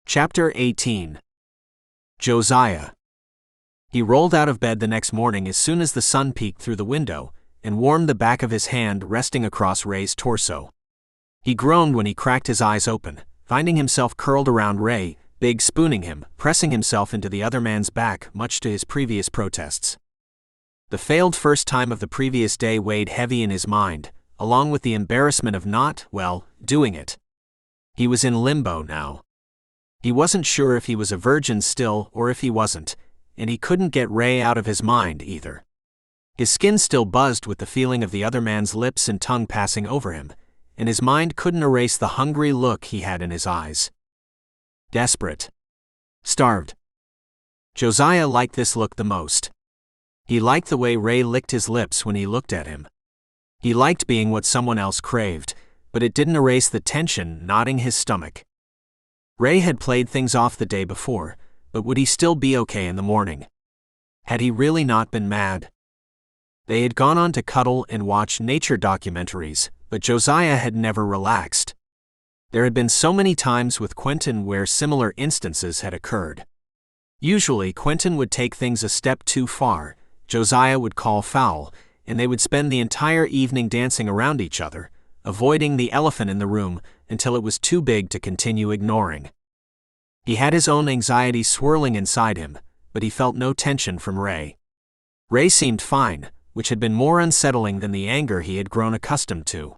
Chapter 18. Josiah. He rolled out of bed the next morning as soon as the sun peeked through the window, and warmed the back of his hand resting across Ray's torso. He groaned when he cracked his eyes open, finding himself curled around Ray, big spooning him, pressing himself into the other man's back, much to his previous protests. The failed first time of the previous day weighed heavy in his mind, along with the embarrassment of not, doing it. He was in limbo now. He wasn't sure if he was a virgin still or if he wasn't, and he couldn't get Ray out of his mind either. His skin still buzzed with the feeling of the other man's lips and tongue passing over him, and his mind couldn't erase the hungry look he had in his eyes. Desperate. Starved. Josiah liked this look the most. He liked the way Ray licked his lips when he looked at him. He liked being what someone else craved, but it didn't erase the tension knotting his stomach. Ray had played things off the day before, but would he still be okay in the morning? Had he really not been mad? They had gone on to cuddle and watch nature documentaries, but Josiah had never relaxed. There had been so many times with Quentin where similar instances had occurred. Usually Quentin would take things a step too far, Josiah would call foul, and they would spend the entire evening dancing around each other, avoiding the elephant in the room until it was too big to continue ignoring. He had his own anxiety swirling inside him, but he felt no tension from Ray. Ray seemed fine, which had been more unsettling than the anger he had grown accustomed to.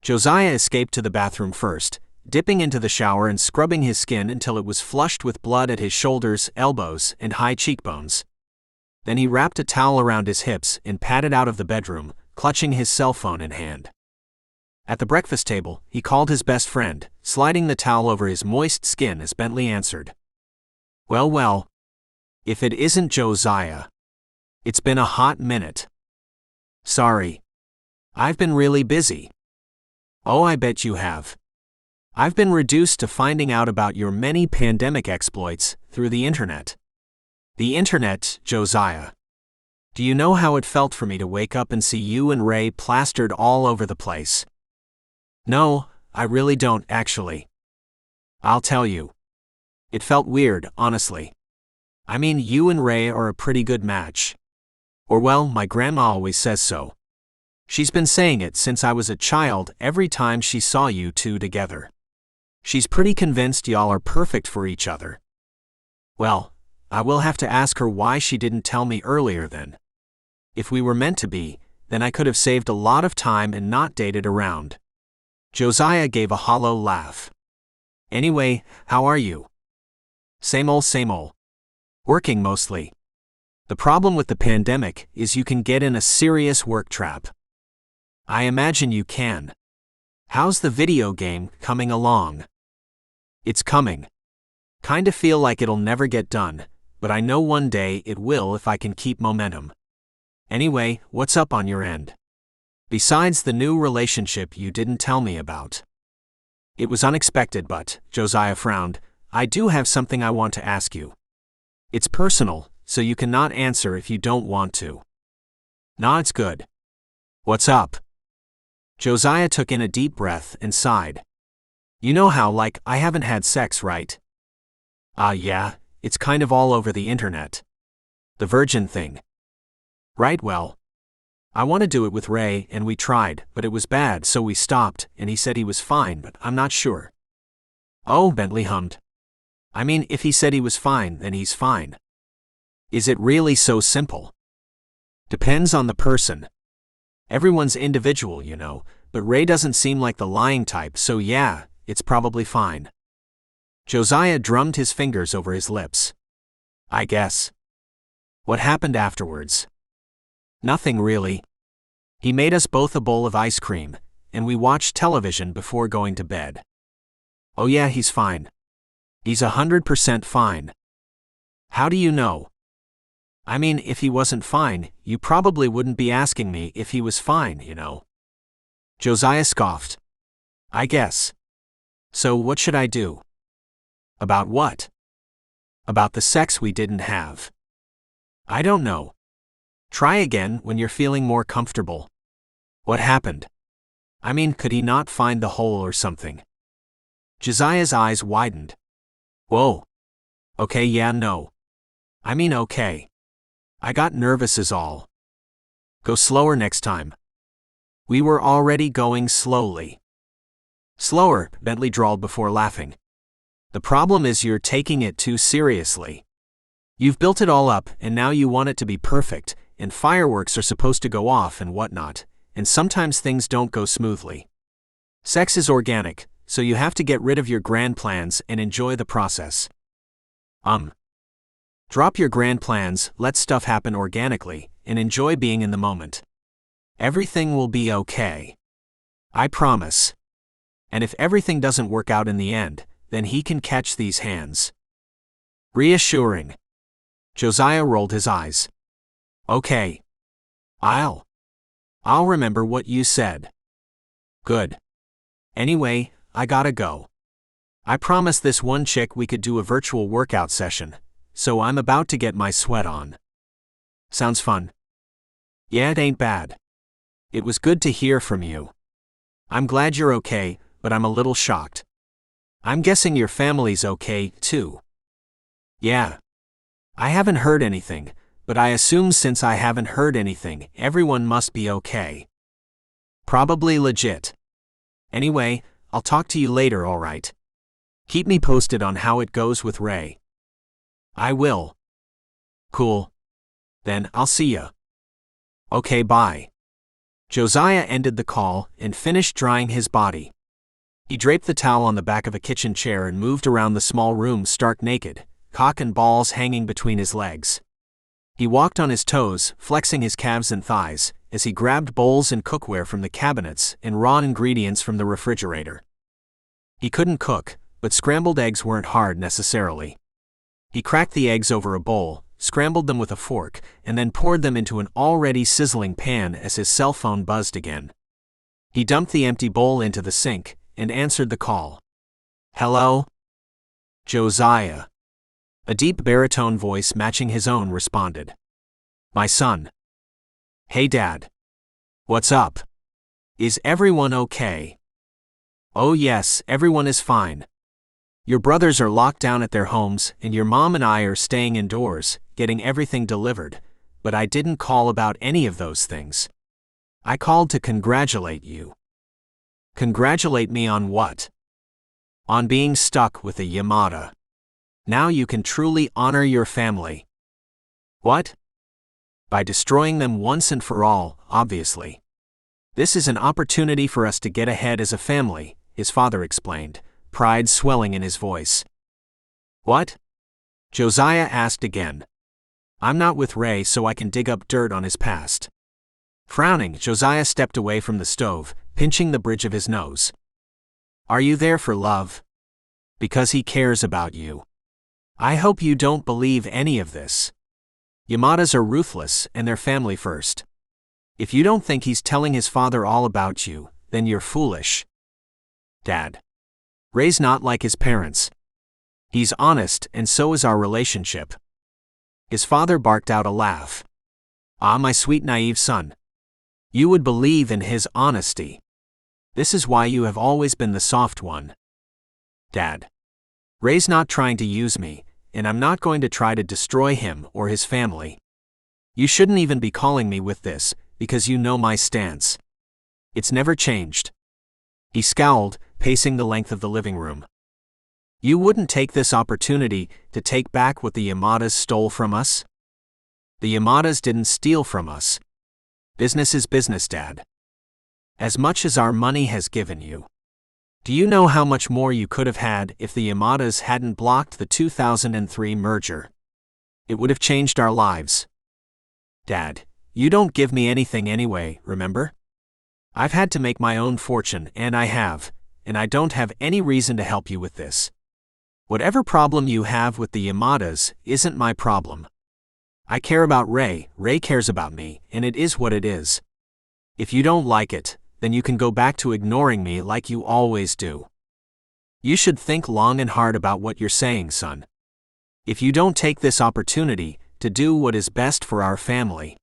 Josiah escaped to the bathroom first, dipping into the shower and scrubbing his skin until it was flushed with blood at his shoulders, elbows, and high cheekbones. Then he wrapped a towel around his hips and padded out of the bedroom, clutching his cell phone in hand. At the breakfast table, he called his best friend, sliding the towel over his moist skin as Bentley answered. Well, if it isn't Josiah. It's been a hot minute. Sorry. I've been really busy. Oh, I bet you have. I've been reduced to finding out about your many pandemic exploits through the internet. The internet, Josiah. Do you know how it felt for me to wake up and see you and Ray plastered all over the place? No, I really don't, actually. I'll tell you. It felt weird, honestly. I mean, you and Ray are a pretty good match. Or my grandma always says so. She's been saying it since I was a child every time she saw you two together. She's pretty convinced y'all are perfect for each other. Well, I will have to ask her why she didn't tell me earlier then. If we were meant to be, then I could have saved a lot of time and not dated around. Josiah gave a hollow laugh. Anyway, how are you? Same old. Working mostly. The problem with the pandemic is you can get in a serious work trap. I imagine you can. How's the video game coming along? It's coming. Kinda feel like it'll never get done, but I know one day it will if I can keep momentum. Anyway, what's up on your end? Besides the new relationship you didn't tell me about. It was unexpected, but, Josiah frowned, I do have something I want to ask you. It's personal, so you cannot answer if you don't want to. Nah, it's good. What's up? Josiah took in a deep breath and sighed. You know how, I haven't had sex, right? Yeah, it's kind of all over the internet. The virgin thing. Right, I want to do it with Ray, and we tried, but it was bad, so we stopped, and he said he was fine, but I'm not sure. Oh, Bentley hummed. I mean, if he said he was fine, then he's fine. Is it really so simple? Depends on the person. Everyone's individual, you know, but Ray doesn't seem like the lying type, so yeah, it's probably fine. Josiah drummed his fingers over his lips. I guess. What happened afterwards? Nothing really. He made us both a bowl of ice cream, and we watched television before going to bed. Oh yeah, he's fine. He's 100% fine. How do you know? I mean, if he wasn't fine, you probably wouldn't be asking me if he was fine, you know. Josiah scoffed. I guess. So what should I do? About what? About the sex we didn't have. I don't know. Try again when you're feeling more comfortable. What happened? I mean, could he not find the hole or something? Josiah's eyes widened. Whoa. Okay, yeah, no. I mean, okay. I got nervous is all. Go slower next time. We were already going slowly. Slower, Bentley drawled before laughing. The problem is you're taking it too seriously. You've built it all up, and now you want it to be perfect, and fireworks are supposed to go off and whatnot, and sometimes things don't go smoothly. Sex is organic, so you have to get rid of your grand plans and enjoy the process. Drop your grand plans, let stuff happen organically, and enjoy being in the moment. Everything will be okay. I promise. And if everything doesn't work out in the end, then he can catch these hands. Reassuring. Josiah rolled his eyes. Okay. I'll remember what you said. Good. Anyway, I gotta go. I promised this one chick we could do a virtual workout session, so I'm about to get my sweat on. Sounds fun. Yeah, it ain't bad. It was good to hear from you. I'm glad you're okay, but I'm a little shocked. I'm guessing your family's okay, too. Yeah. I haven't heard anything, but I assume since I haven't heard anything, everyone must be okay. Probably legit. Anyway, I'll talk to you later, alright? Keep me posted on how it goes with Ray. I will. Cool. Then I'll see ya. Okay, bye. Josiah ended the call and finished drying his body. He draped the towel on the back of a kitchen chair and moved around the small room stark naked, cock and balls hanging between his legs. He walked on his toes, flexing his calves and thighs, as he grabbed bowls and cookware from the cabinets and raw ingredients from the refrigerator. He couldn't cook, but scrambled eggs weren't hard necessarily. He cracked the eggs over a bowl, scrambled them with a fork, and then poured them into an already sizzling pan as his cell phone buzzed again. He dumped the empty bowl into the sink and answered the call. Hello? Josiah. A deep baritone voice matching his own responded. My son. Hey, Dad. What's up? Is everyone okay? Oh yes, everyone is fine. Your brothers are locked down at their homes, and your mom and I are staying indoors, getting everything delivered, but I didn't call about any of those things. I called to congratulate you. Congratulate me on what? On being stuck with a Yamada. Now you can truly honor your family. What? By destroying them once and for all, obviously. This is an opportunity for us to get ahead as a family, his father explained, pride swelling in his voice. What? Josiah asked again. I'm not with Ray so I can dig up dirt on his past. Frowning, Josiah stepped away from the stove, pinching the bridge of his nose. Are you there for love? Because he cares about you. I hope you don't believe any of this. Yamadas are ruthless and their family first. If you don't think he's telling his father all about you, then you're foolish. Dad. Ray's not like his parents. He's honest, and so is our relationship. His father barked out a laugh. Ah, my sweet naive son. You would believe in his honesty. This is why you have always been the soft one. Dad. Ray's not trying to use me, and I'm not going to try to destroy him or his family. You shouldn't even be calling me with this, because you know my stance. It's never changed. He scowled, pacing the length of the living room. You wouldn't take this opportunity to take back what the Yamadas stole from us? The Yamadas didn't steal from us. Business is business, Dad. As much as our money has given you. Do you know how much more you could have had if the Yamadas hadn't blocked the 2003 merger? It would have changed our lives. Dad, you don't give me anything anyway, remember? I've had to make my own fortune, and I don't have any reason to help you with this. Whatever problem you have with the Yamadas isn't my problem. I care about Ray, Ray cares about me, and it is what it is. If you don't like it, then you can go back to ignoring me like you always do. You should think long and hard about what you're saying, son. If you don't take this opportunity to do what is best for our family.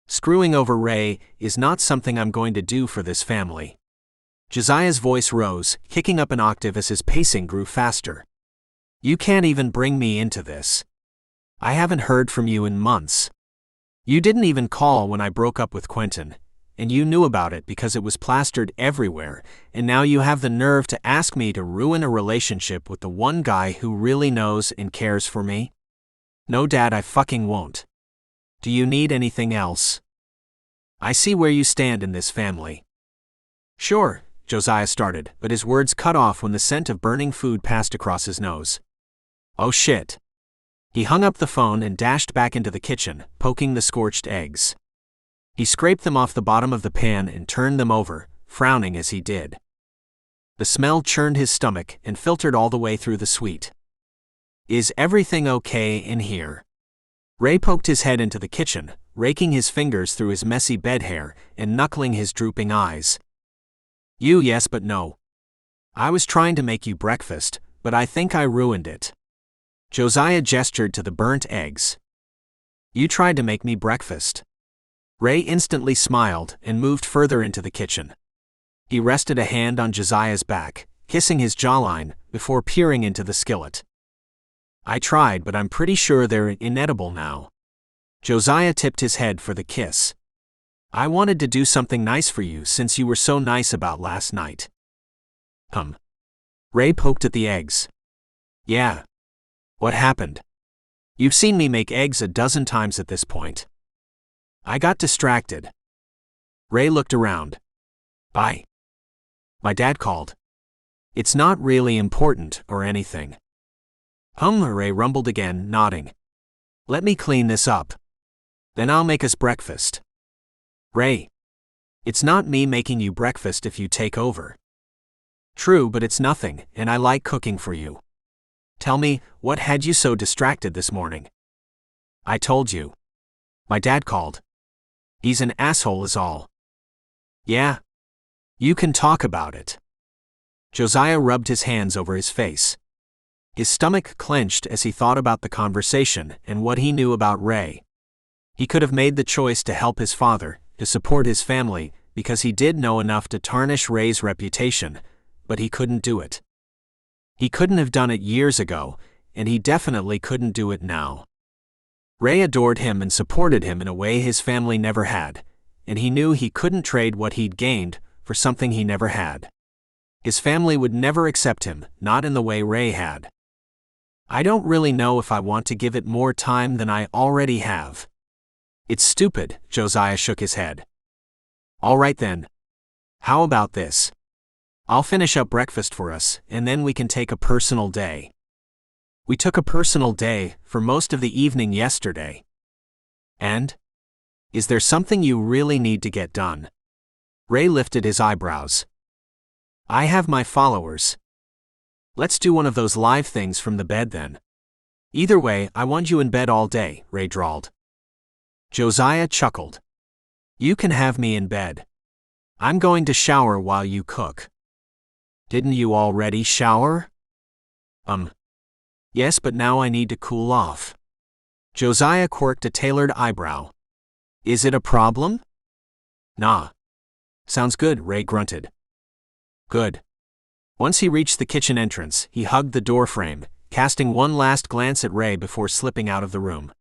Screwing over Ray is not something I'm going to do for this family. Josiah's voice rose, kicking up an octave as his pacing grew faster. You can't even bring me into this. I haven't heard from you in months. You didn't even call when I broke up with Quentin, and you knew about it because it was plastered everywhere, and now you have the nerve to ask me to ruin a relationship with the one guy who really knows and cares for me? No, Dad, I fucking won't. Do you need anything else? I see where you stand in this family. Sure, Josiah started, but his words cut off when the scent of burning food passed across his nose. Oh shit. He hung up the phone and dashed back into the kitchen, poking the scorched eggs. He scraped them off the bottom of the pan and turned them over, frowning as he did. The smell churned his stomach and filtered all the way through the suite. Is everything okay in here? Ray poked his head into the kitchen, raking his fingers through his messy bed hair and knuckling his drooping eyes. Yes but no. I was trying to make you breakfast, but I think I ruined it. Josiah gestured to the burnt eggs. You tried to make me breakfast. Ray instantly smiled and moved further into the kitchen. He rested a hand on Josiah's back, kissing his jawline, before peering into the skillet. I tried, but I'm pretty sure they're inedible now. Josiah tipped his head for the kiss. I wanted to do something nice for you since you were so nice about last night. Ray poked at the eggs. Yeah. What happened? You've seen me make eggs a dozen times at this point. I got distracted. Ray looked around. Bye. My dad called. It's not really important or anything. Ray rumbled again, nodding. Let me clean this up. Then I'll make us breakfast. Ray. It's not me making you breakfast if you take over. True, but it's nothing, and I like cooking for you. Tell me, what had you so distracted this morning? I told you. My dad called. He's an asshole is all. Yeah? You can talk about it. Josiah rubbed his hands over his face. His stomach clenched as he thought about the conversation and what he knew about Ray. He could have made the choice to help his father, to support his family, because he did know enough to tarnish Ray's reputation, but he couldn't do it. He couldn't have done it years ago, and he definitely couldn't do it now. Ray adored him and supported him in a way his family never had, and he knew he couldn't trade what he'd gained for something he never had. His family would never accept him, not in the way Ray had. I don't really know if I want to give it more time than I already have. It's stupid, Josiah shook his head. All right then. How about this? I'll finish up breakfast for us, and then we can take a personal day. We took a personal day for most of the evening yesterday. And? Is there something you really need to get done? Ray lifted his eyebrows. I have my followers. Let's do one of those live things from the bed then. Either way, I want you in bed all day, Ray drawled. Josiah chuckled. You can have me in bed. I'm going to shower while you cook. Didn't you already shower? Yes, but now I need to cool off. Josiah quirked a tailored eyebrow. Is it a problem? Nah. Sounds good, Ray grunted. Good. Once he reached the kitchen entrance, he hugged the doorframe, casting one last glance at Ray before slipping out of the room.